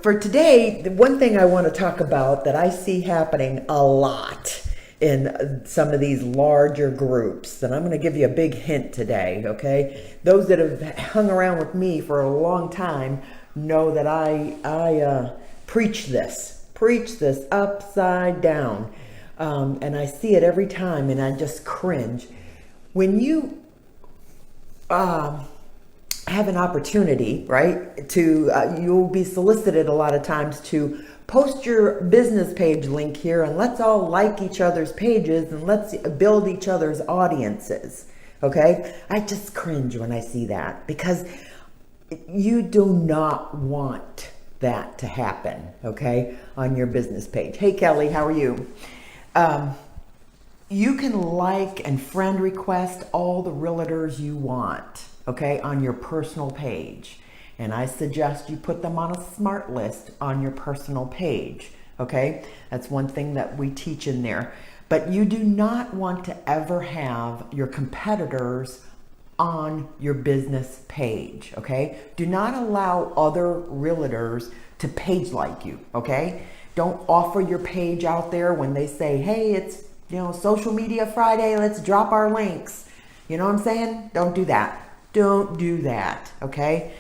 for today, the one thing I want to talk about that I see happening a lot in some of these larger groups, and I'm going to give you a big hint today, okay? Those that have hung around with me for a long time know that I preach this upside down, and I see it every time, and I just cringe. When you have an opportunity, right, to you'll be solicited a lot of times to post your business page link here, and let's all like each other's pages and let's build each other's audiences. Okay, I just cringe when I see that, because you do not want that to happen, okay, on your business page. Hey Kelly, how are you? You can like and friend request all the realtors you want, okay, on your personal page. And I suggest you put them on a smart list on your personal page, okay? That's one thing that we teach in there. But you do not want to ever have your competitors on your business page, okay? Do not allow other realtors to page like you, okay? Don't offer your page out there when they say, hey, it's, Social Media Friday, let's drop our links. You know what I'm saying? Don't do that. Don't do that, okay?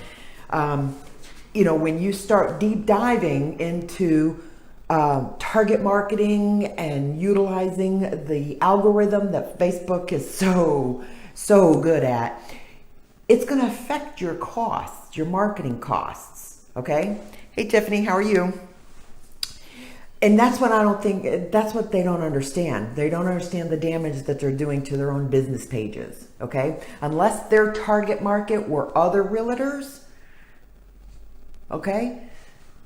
When you start deep diving into target marketing and utilizing the algorithm that Facebook is so good at, it's going to affect your costs, your marketing costs, okay? Hey, Tiffany, how are you? And that's what that's what they don't understand. They don't understand the damage that they're doing to their own business pages, okay? Unless their target market were other realtors, okay?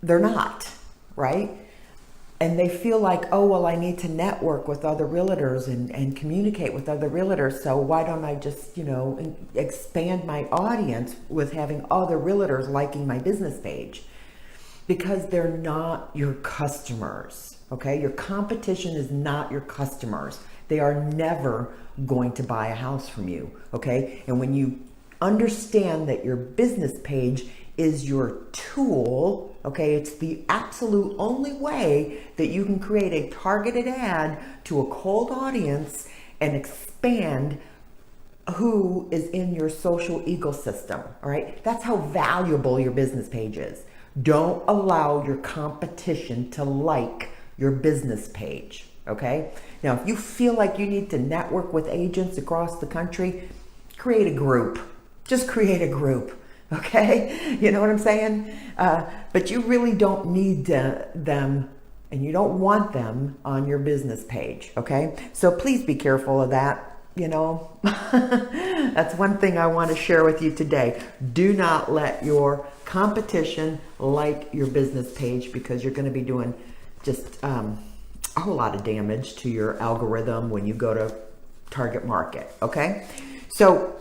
They're not, right? And they feel like, oh, well, I need to network with other realtors and communicate with other realtors. So why don't I just, expand my audience with having other realtors liking my business page? Because they're not your customers, okay? Your competition is not your customers. They are never going to buy a house from you, okay? And when you understand that your business page is your tool, okay? It's the absolute only way that you can create a targeted ad to a cold audience and expand who is in your social ecosystem, all right? That's how valuable your business page is. Don't allow your competition to like your business page, okay? Now, if you feel like you need to network with agents across the country, create a group. Just create a group, okay? You know what I'm saying? But you really don't need them, and you don't want them on your business page, okay? So please be careful of that. That's one thing I want to share with you today. Do not let your competition like your business page, because you're going to be doing just a whole lot of damage to your algorithm when you go to target market, okay? So,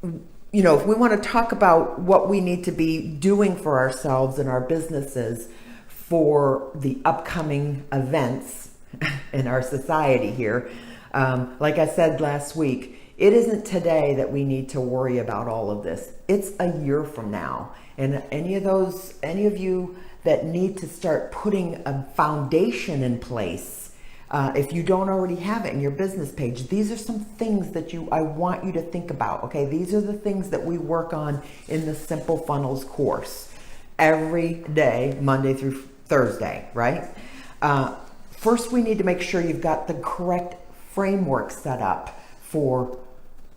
if we want to talk about what we need to be doing for ourselves and our businesses for the upcoming events in our society here, like I said last week, it isn't today that we need to worry about all of this. It's a year from now. And any of you that need to start putting a foundation in place, if you don't already have it in your business page, these are some things that I want you to think about, okay? These are the things that we work on in the Simple Funnels course every day, Monday through Thursday, right? First, we need to make sure you've got the correct framework set up for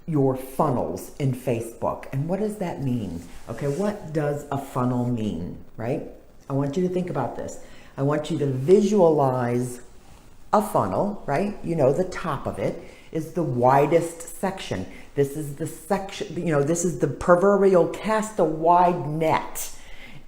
your funnels in Facebook. And what does that mean? Okay, what does a funnel mean, right? I want you to think about this. I want you to visualize a funnel, right? The top of it is the widest section. This is the section, this is the proverbial cast a wide net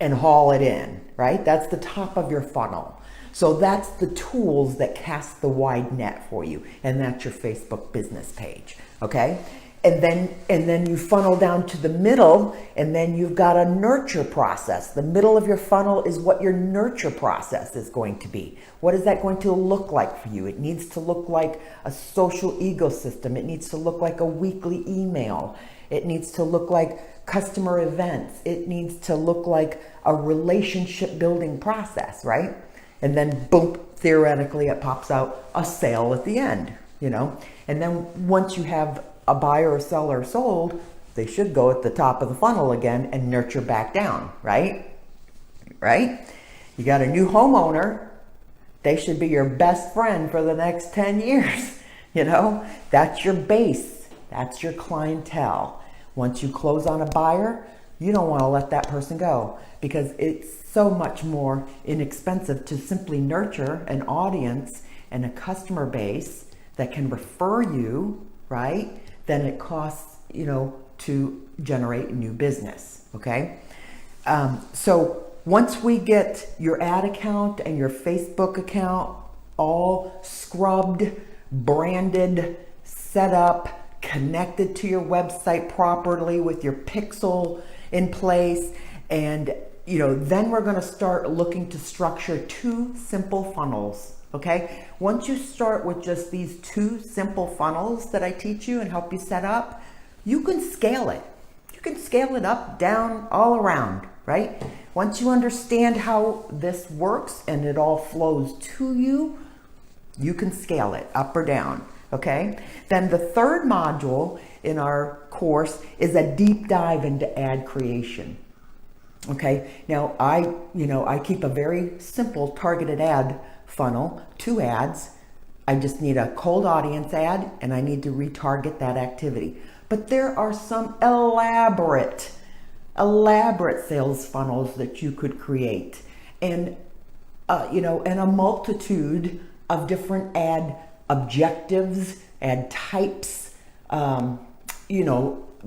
and haul it in, right? That's the top of your funnel. So that's the tools that cast the wide net for you, and that's your Facebook business page, okay? And then you funnel down to the middle, and then you've got a nurture process. The middle of your funnel is what your nurture process is going to be. What is that going to look like for you? It needs to look like a social ecosystem. It needs to look like a weekly email. It needs to look like customer events. It needs to look like a relationship building process, right? And then boom, theoretically it pops out a sale at the end, you know? And then once you have a buyer or seller sold, they should go at the top of the funnel again and nurture back down, right? Right? You got a new homeowner, they should be your best friend for the next 10 years, you know? That's your base, that's your clientele. Once you close on a buyer, you don't want to let that person go because it's so much more inexpensive to simply nurture an audience and a customer base that can refer you, right, than it costs, you know, to generate new business, okay? So once we get your ad account and your Facebook account all scrubbed, branded, set up, connected to your website properly with your pixel in place, and you know, then we're going to start looking to structure 2 simple funnels. Okay, once you start with just these 2 simple funnels that I teach you and help you set up, you can scale it. You can scale it up, down, all around, right? Once you understand how this works and it all flows to you, you can scale it up or down. Okay, then the 3rd module in our course is a deep dive into ad creation. Okay, now I keep a very simple targeted ad funnel, 2 ads. I just need a cold audience ad and I need to retarget that activity. But there are some elaborate sales funnels that you could create, and and a multitude of different ad objectives, ad types,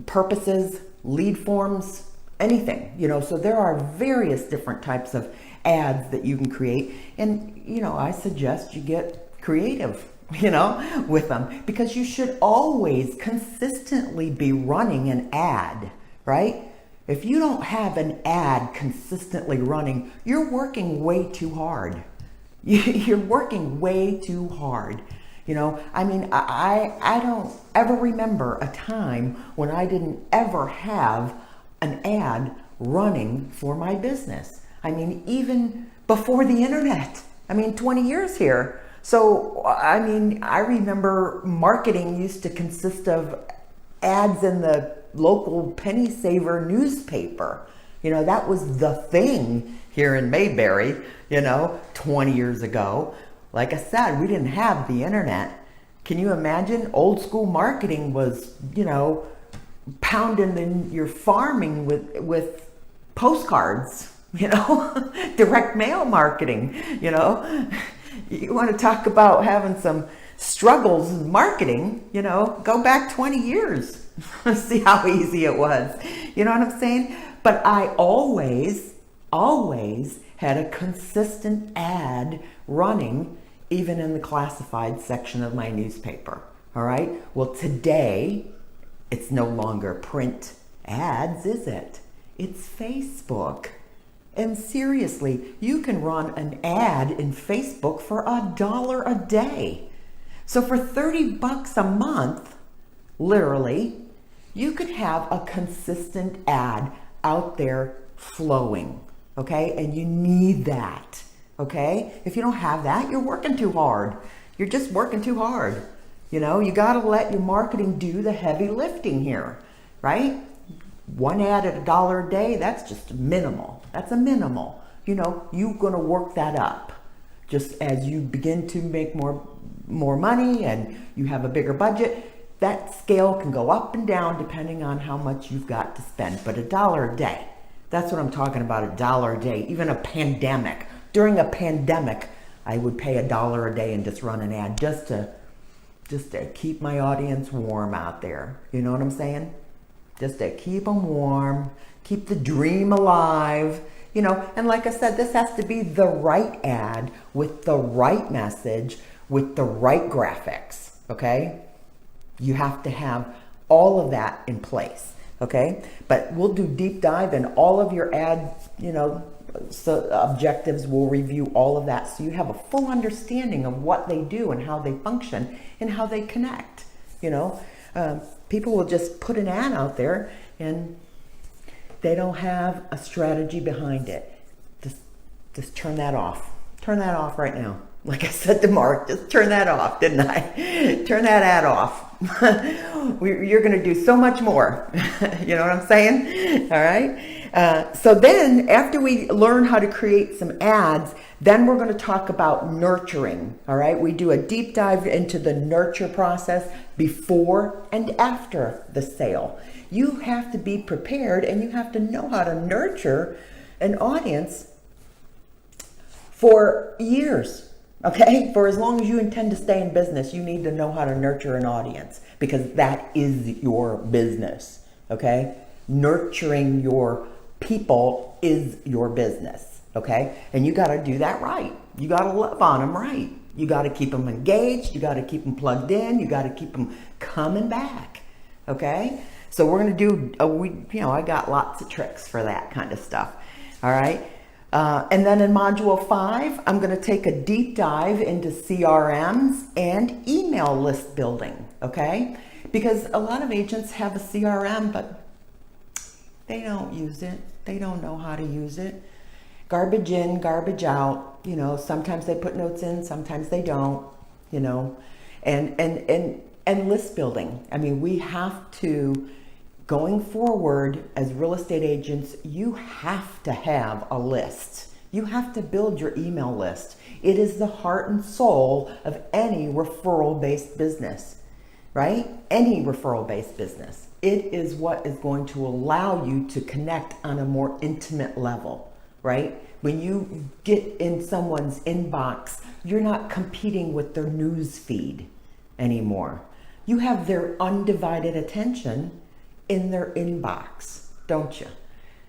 purposes, lead forms, anything, so there are various different types of ads that you can create. And, I suggest you get creative, with them, because you should always consistently be running an ad, right? If you don't have an ad consistently running, you're working way too hard. You're working way too hard. I don't ever remember a time when I didn't ever have an ad running for my business. Even before the internet. 20 years here. So, I remember marketing used to consist of ads in the local penny saver newspaper. That was the thing here in Mayberry, 20 years ago. Like I said, we didn't have the internet. Can you imagine? Old school marketing was, pounding in your farming with postcards, direct mail marketing, You want to talk about having some struggles in marketing, go back 20 years. See how easy it was. You know what I'm saying? But I always had a consistent ad running, even in the classified section of my newspaper. All right. Well, today it's no longer print ads, is it? It's Facebook. And seriously, you can run an ad in Facebook for $1 a day. So for $30 a month, literally, you could have a consistent ad out there flowing, okay? And you need that, okay? If you don't have that, you're working too hard. You're just working too hard. You got to let your marketing do the heavy lifting here, right? One ad at $1 a day, that's just minimal. That's a minimal. You're going to work that up. Just as you begin to make more money and you have a bigger budget, that scale can go up and down depending on how much you've got to spend. But $1 a day, that's what I'm talking about, $1 a day. Even a pandemic. During a pandemic, I would pay $1 a day and just run an ad just to keep my audience warm out there. You know what I'm saying? Just to keep them warm, keep the dream alive, and like I said, this has to be the right ad with the right message, with the right graphics, okay? You have to have all of that in place, okay? But we'll do deep dive in all of your ad, so objectives. We'll review all of that so you have a full understanding of what they do and how they function and how they connect, People will just put an ad out there and They don't have a strategy behind it. Just turn that off. Turn that off right now. Like I said to Mark, just turn that off, didn't I? Turn that ad off. You're going to do so much more. You know what I'm saying? All right. So then after we learn how to create some ads, then we're going to talk about nurturing. All right. We do a deep dive into the nurture process before and after the sale. You have to be prepared and you have to know how to nurture an audience for years. Okay, for as long as you intend to stay in business, you need to know how to nurture an audience because that is your business. Okay, nurturing your people is your business. Okay, and you got to do that right. You got to love on them right. You got to keep them engaged. You got to keep them plugged in. You got to keep them coming back. Okay, so we're gonna do I got lots of tricks for that kind of stuff. All right. And then in Module 5, I'm going to take a deep dive into CRMs and email list building, okay? Because a lot of agents have a CRM, but they don't use it. They don't know how to use it. Garbage in, garbage out. You know, sometimes they put notes in, sometimes they don't, you know. And list building. I mean, we have to... Going forward, as real estate agents, you have to have a list. You have to build your email list. It is the heart and soul of any referral-based business, right? Any referral-based business. It is what is going to allow you to connect on a more intimate level, right? When you get in someone's inbox, you're not competing with their news feed anymore. You have their undivided attention in their inbox, don't you?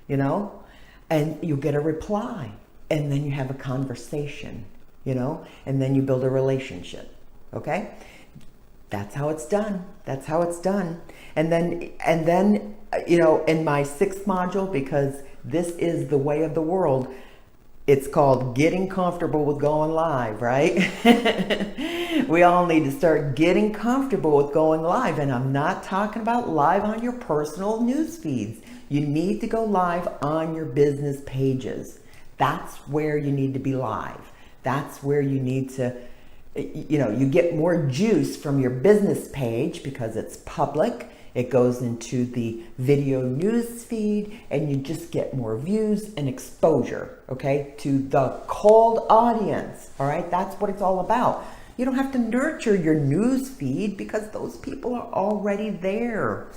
You know, and you get a reply and then you have a conversation, you know, and then you build a relationship. Okay. That's how it's done. That's how it's done. And then, you know, in my 6th module, because this is the way of the world, it's called getting comfortable with going live, right? We all need to start getting comfortable with going live. And I'm not talking about live on your personal news feeds. You need to go live on your business pages. That's where you need to be live. That's where you need to, you know, you get more juice from your business page because it's public. It goes into the video news feed and you just get more views and exposure, okay, to the cold audience, all right? That's what it's all about. You don't have to nurture your news feed because those people are already there.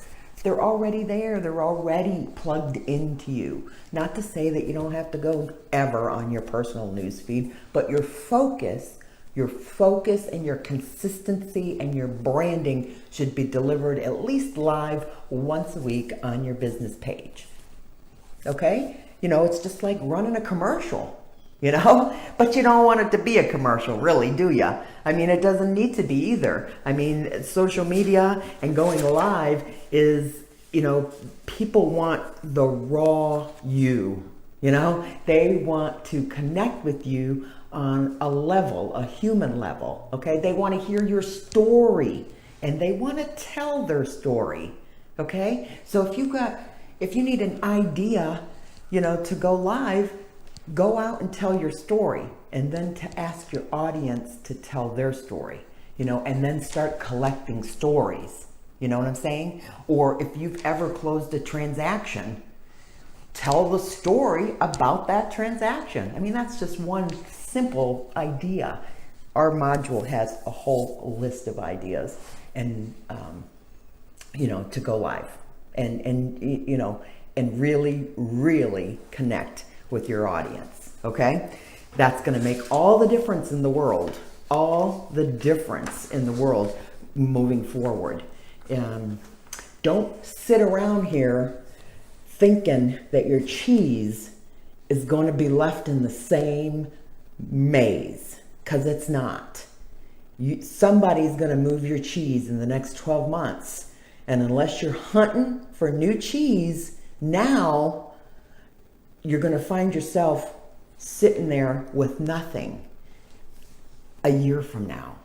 They're already there. They're already plugged into you. Not to say that you don't have to go ever on your personal news feed, but your focus and your consistency and your branding should be delivered at least live once a week on your business page. Okay? You know, it's just like running a commercial, you know? But you don't want it to be a commercial, really, do you? I mean, it doesn't need to be either. I mean, social media and going live is, you know, people want the raw you, you know? They want to connect with you on a level, a human level, okay? They want to hear your story and they want to tell their story, okay? So if you need an idea, you know, to go live, go out and tell your story and then to ask your audience to tell their story, you know, and then start collecting stories, you know what I'm saying? Or if you've ever closed a transaction, tell the story about that transaction. I mean, that's just one simple idea. Our module has a whole list of ideas and, you know, to go live and, you know, and really, really connect with your audience. Okay. That's going to make all the difference in the world, moving forward. Don't sit around here thinking that your cheese is going to be left in the same maze, because it's not. Somebody's going to move your cheese in the next 12 months. And unless you're hunting for new cheese, now you're going to find yourself sitting there with nothing a year from now,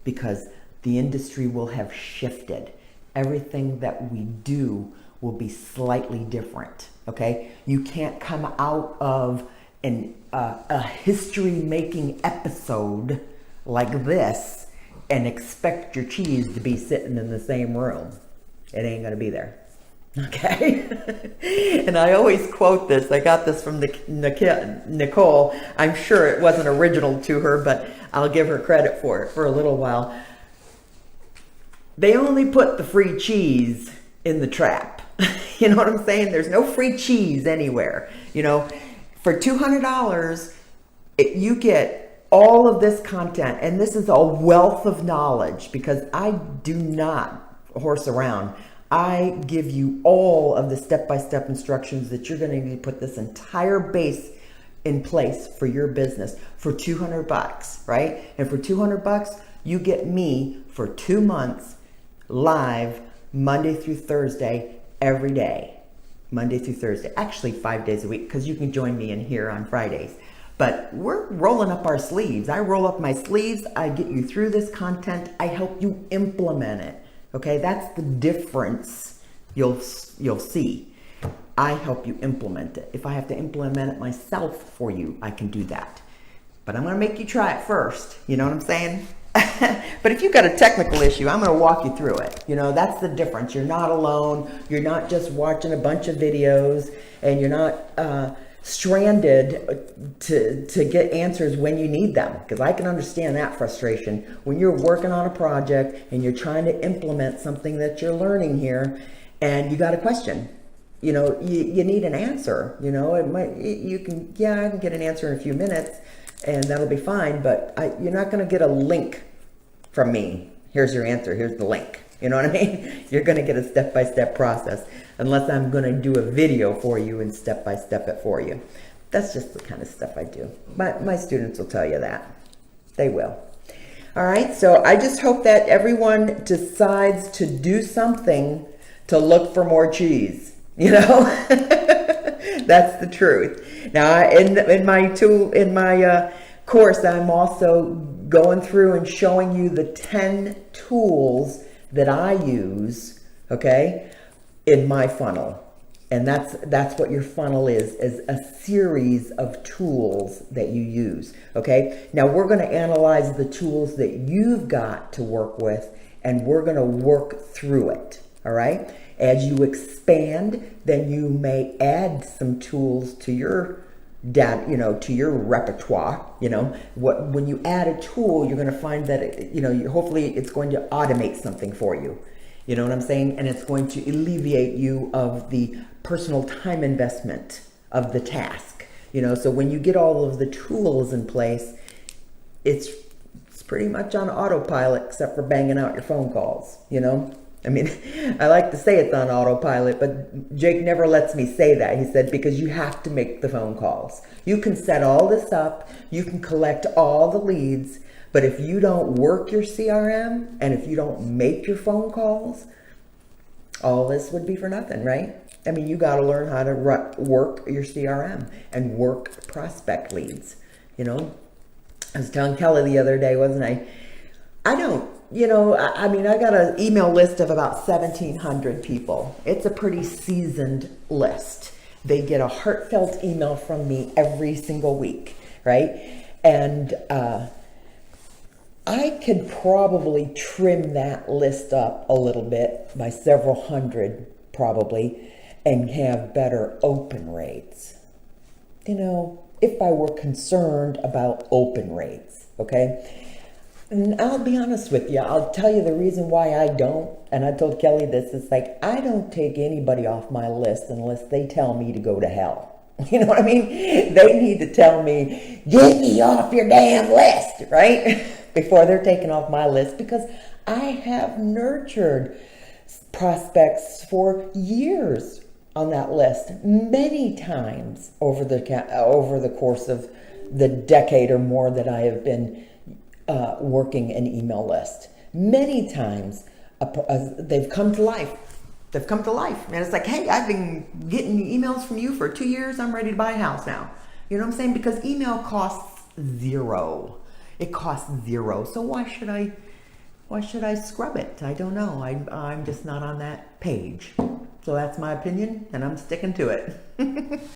because the industry will have shifted. Everything that we do will be slightly different. okay? You can't come out of a history-making episode like this and expect your cheese to be sitting in the same room. It ain't gonna be there, okay? And I always quote this. I got this from Nicole. I'm sure it wasn't original to her, but I'll give her credit for it for a little while. They only put the free cheese in the trap. You know what I'm saying? There's no free cheese anywhere. You know, for $200, you get all of this content, and this is a wealth of knowledge because I do not horse around. I give you all of the step-by-step instructions that you're going to need to put this entire base in place for your business for $200, right? And for $200, you get me for 2 months live Monday through Thursday every day. Monday through Thursday, actually 5 days a week, because you can join me in here on Fridays. But we're rolling up our sleeves. I roll up my sleeves. I get you through this content. I help you implement it. Okay, that's the difference you'll see. I help you implement it. If I have to implement it myself for you, I can do that. But I'm going to make you try it first. You know what I'm saying? But if you've got a technical issue, I'm going to walk you through it. You know, that's the difference. You're not alone. You're not just watching a bunch of videos, and you're not stranded to get answers when you need them. Because I can understand that frustration when you're working on a project and you're trying to implement something that you're learning here, and you got a question. You know, you need an answer. You know, I can get an answer in a few minutes, and that'll be fine, but you're not going to get a link from me. Here's your answer. Here's the link. You know what I mean? You're going to get a step-by-step process unless I'm going to do a video for you and step-by-step it for you. That's just the kind of stuff I do. My students will tell you that. They will. All right, so I just hope that everyone decides to do something to look for more cheese. You know? That's the truth. Now, in my course, I'm also going through and showing you the 10 tools that I use, okay, in my funnel. And that's what your funnel is a series of tools that you use, okay? Now, we're going to analyze the tools that you've got to work with, and we're going to work through it, all right? As you expand, then you may add some tools to your to your repertoire. You know, when you add a tool, you're going to find that hopefully it's going to automate something for you. You know what I'm saying? And it's going to alleviate you of the personal time investment of the task. You know, so when you get all of the tools in place, it's pretty much on autopilot, except for banging out your phone calls. You know. I mean, I like to say it's on autopilot, but Jake never lets me say that. He said, because you have to make the phone calls. You can set all this up, you can collect all the leads, but if you don't work your CRM and if you don't make your phone calls, all this would be for nothing, right? I mean, you got to learn how to work your CRM and work prospect leads. You know, I was telling Kelly the other day, wasn't I? I got an email list of about 1,700 people. It's a pretty seasoned list. They get a heartfelt email from me every single week, right? And I could probably trim that list up a little bit by several hundred, probably, and have better open rates. You know, if I were concerned about open rates, okay? And I'll be honest with you. I'll tell you the reason why I don't. And I told Kelly this. It's like, I don't take anybody off my list unless they tell me to go to hell. You know what I mean? They need to tell me, get me off your damn list, right? Before they're taken off my list. Because I have nurtured prospects for years on that list. Many times over the course of the decade or more that I have been working an email list. Many times they've come to life. They've come to life. And it's like, hey, I've been getting emails from you for 2 years. I'm ready to buy a house now. You know what I'm saying? Because email costs zero. It costs zero. So why should I why should I scrub it? I don't know. I'm just not on that page. So that's my opinion, and I'm sticking to it.